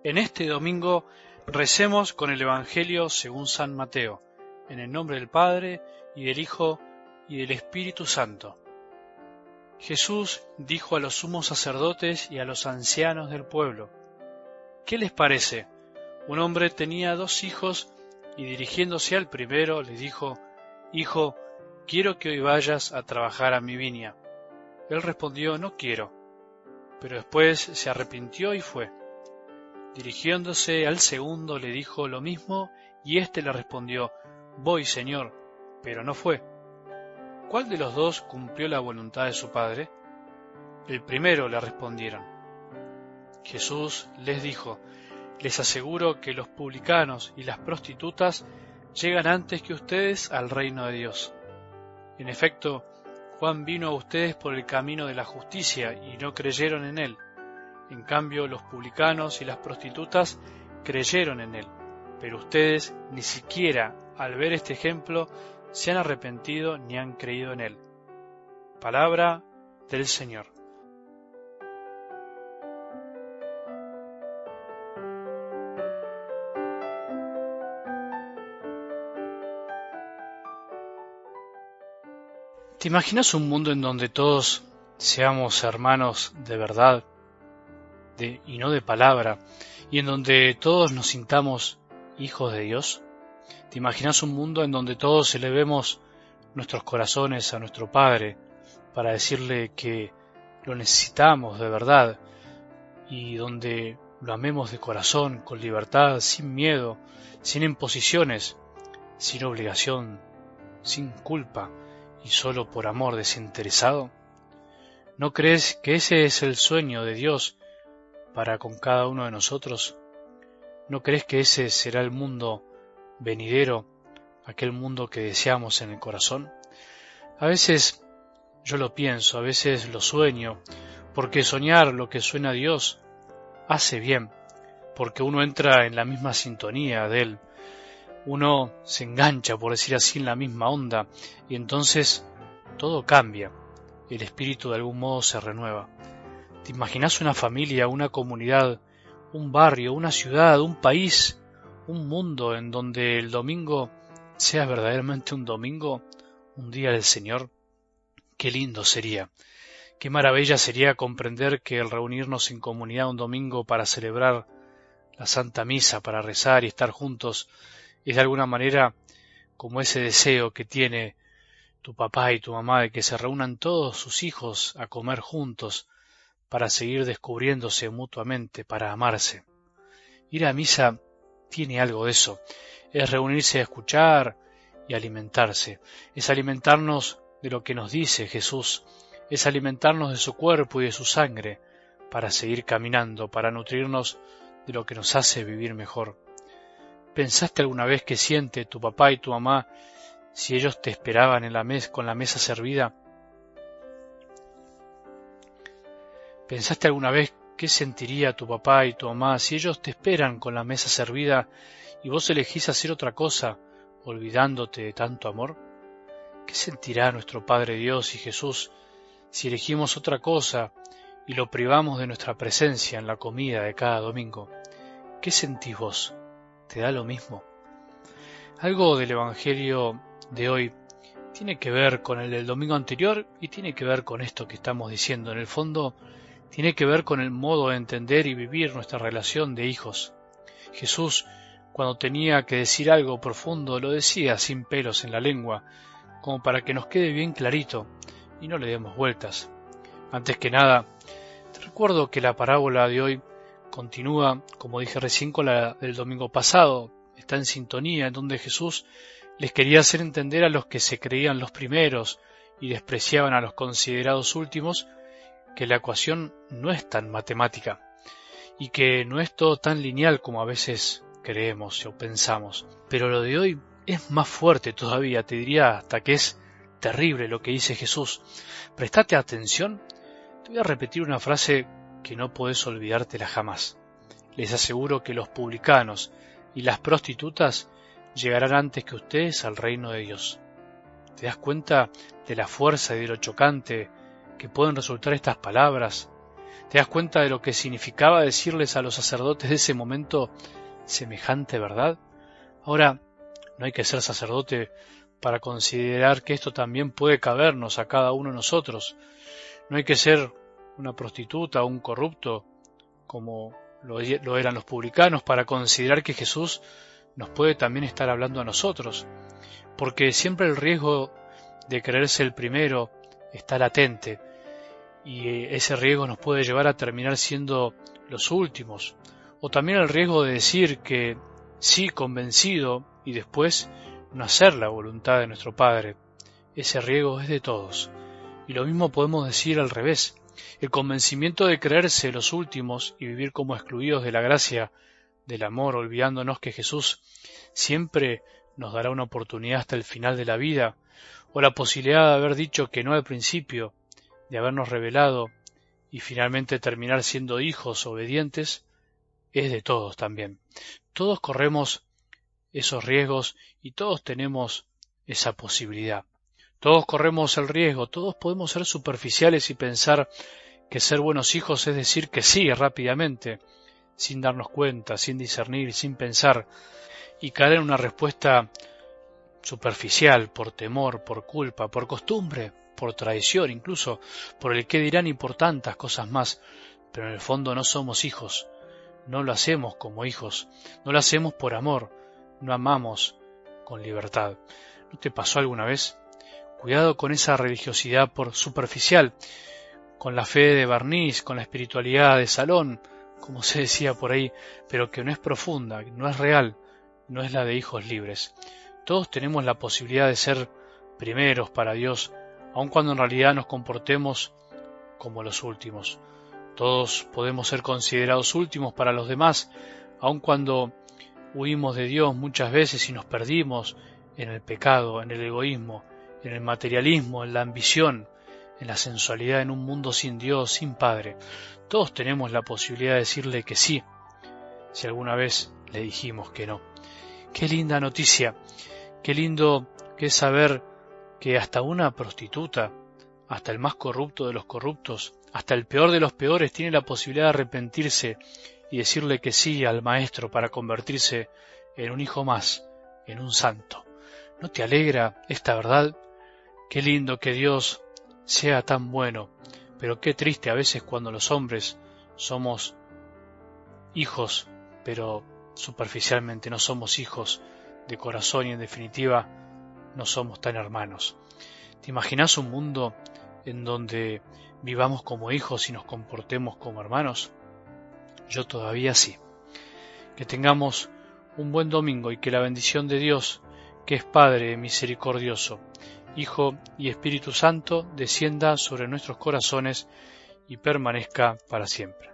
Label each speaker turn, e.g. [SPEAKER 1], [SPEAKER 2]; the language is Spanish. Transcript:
[SPEAKER 1] En este domingo recemos con el Evangelio según San Mateo, en el nombre del Padre, y del Hijo, y del Espíritu Santo. Jesús dijo a los sumos sacerdotes y a los ancianos del pueblo: ¿Qué les parece? Un hombre tenía 2 hijos, y dirigiéndose al primero le dijo: Hijo, quiero que hoy vayas a trabajar a mi viña. Él respondió: No quiero. Pero después se arrepintió y fue. Dirigiéndose al segundo le dijo lo mismo, y éste le respondió: Voy, Señor, pero no fue. ¿Cuál de los 2 cumplió la voluntad de su padre? El primero, le respondieron. Jesús les dijo: Les aseguro que los publicanos y las prostitutas llegan antes que ustedes al reino de Dios. En efecto, Juan vino a ustedes por el camino de la justicia y no creyeron en él. En cambio, los publicanos y las prostitutas creyeron en él, pero ustedes ni siquiera al ver este ejemplo se han arrepentido ni han creído en él. Palabra del Señor. ¿Te imaginas un mundo en donde todos seamos hermanos de verdad y no de palabra, y en donde todos nos sintamos hijos de Dios? ¿Te imaginas un mundo en donde todos elevemos nuestros corazones a nuestro Padre para decirle que lo necesitamos de verdad, y donde lo amemos de corazón, con libertad, sin miedo, sin imposiciones, sin obligación, sin culpa, y solo por amor desinteresado? ¿No crees que ese es el sueño de Dios para con cada uno de nosotros? ¿No crees que ese será el mundo venidero, aquel mundo que deseamos en el corazón? A veces yo lo pienso, a veces lo sueño, porque soñar lo que suena a Dios hace bien, porque uno entra en la misma sintonía de Él, uno se engancha, por decir así, en la misma onda, y entonces todo cambia, el espíritu de algún modo se renueva. ¿Te imaginas una familia, una comunidad, un barrio, una ciudad, un país, un mundo en donde el domingo sea verdaderamente un domingo, un día del Señor? Qué lindo sería, qué maravilla sería comprender que el reunirnos en comunidad un domingo para celebrar la Santa Misa, para rezar y estar juntos, es de alguna manera como ese deseo que tiene tu papá y tu mamá de que se reúnan todos sus hijos a comer juntos para seguir descubriéndose mutuamente, para amarse. Ir a misa tiene algo de eso, es reunirse a escuchar y alimentarse, es alimentarnos de lo que nos dice Jesús, es alimentarnos de su cuerpo y de su sangre para seguir caminando, para nutrirnos de lo que nos hace vivir mejor. ¿Pensaste alguna vez qué siente tu papá y tu mamá si ellos te esperaban en la con la mesa servida? ¿Pensaste alguna vez qué sentiría tu papá y tu mamá si ellos te esperan con la mesa servida y vos elegís hacer otra cosa, olvidándote de tanto amor? ¿Qué sentirá nuestro Padre Dios y Jesús si elegimos otra cosa y lo privamos de nuestra presencia en la comida de cada domingo? ¿Qué sentís vos? ¿Te da lo mismo? Algo del Evangelio de hoy tiene que ver con el del domingo anterior y tiene que ver con esto que estamos diciendo. En el fondo, tiene que ver con el modo de entender y vivir nuestra relación de hijos. Jesús, cuando tenía que decir algo profundo, lo decía sin pelos en la lengua, como para que nos quede bien clarito y no le demos vueltas. Antes que nada, te recuerdo que la parábola de hoy continúa, como dije recién, con la del domingo pasado. Está en sintonía, en donde Jesús les quería hacer entender a los que se creían los primeros y despreciaban a los considerados últimos que la ecuación no es tan matemática y que no es todo tan lineal como a veces creemos o pensamos. Pero lo de hoy es más fuerte todavía, te diría hasta que es terrible lo que dice Jesús. Prestate atención, te voy a repetir una frase que no podés olvidártela jamás. Les aseguro que los publicanos y las prostitutas llegarán antes que ustedes al reino de Dios. ¿Te das cuenta de la fuerza y de lo chocante que pueden resultar estas palabras? ¿Te das cuenta de lo que significaba decirles a los sacerdotes de ese momento semejante verdad? Ahora, no hay que ser sacerdote para considerar que esto también puede cabernos a cada uno de nosotros. No hay que ser una prostituta o un corrupto, como lo eran los publicanos, para considerar que Jesús nos puede también estar hablando a nosotros, porque siempre el riesgo de creerse el primero está latente, y ese riesgo nos puede llevar a terminar siendo los últimos, o también el riesgo de decir que sí, convencido, y después no hacer la voluntad de nuestro Padre. Ese riesgo es de todos. Y lo mismo podemos decir al revés. El convencimiento de creerse los últimos y vivir como excluidos de la gracia, del amor, olvidándonos que Jesús siempre nos dará una oportunidad hasta el final de la vida, o la posibilidad de haber dicho que no al principio, de habernos revelado y finalmente terminar siendo hijos obedientes, es de todos también. Todos corremos esos riesgos y todos tenemos esa posibilidad. Todos corremos el riesgo, todos podemos ser superficiales y pensar que ser buenos hijos es decir que sí rápidamente, sin darnos cuenta, sin discernir, sin pensar, y caer en una respuesta superficial por temor, por culpa, por costumbre, por traición, incluso por el qué dirán y por tantas cosas más, pero en el fondo no somos hijos, no lo hacemos como hijos, no lo hacemos por amor, no amamos con libertad. ¿No te pasó alguna vez? Cuidado con esa religiosidad por superficial, con la fe de barniz, con la espiritualidad de salón, como se decía por ahí, pero que no es profunda, no es real, no es la de hijos libres. Todos tenemos la posibilidad de ser primeros para Dios, aun cuando en realidad nos comportemos como los últimos. Todos podemos ser considerados últimos para los demás, aun cuando huimos de Dios muchas veces y nos perdimos en el pecado, en el egoísmo, en el materialismo, en la ambición, en la sensualidad, en un mundo sin Dios, sin Padre. Todos tenemos la posibilidad de decirle que sí, si alguna vez le dijimos que no. Qué linda noticia, qué lindo que es saber que hasta una prostituta, hasta el más corrupto de los corruptos, hasta el peor de los peores tiene la posibilidad de arrepentirse y decirle que sí al Maestro para convertirse en un hijo más, en un santo. ¿No te alegra esta verdad? Qué lindo que Dios sea tan bueno, pero qué triste a veces cuando los hombres somos hijos, pero superficialmente no somos hijos de corazón y en definitiva no somos tan hermanos. ¿Te imaginas un mundo en donde vivamos como hijos y nos comportemos como hermanos? Yo todavía sí. Que tengamos un buen domingo y que la bendición de Dios, que es Padre misericordioso, Hijo y Espíritu Santo, descienda sobre nuestros corazones y permanezca para siempre.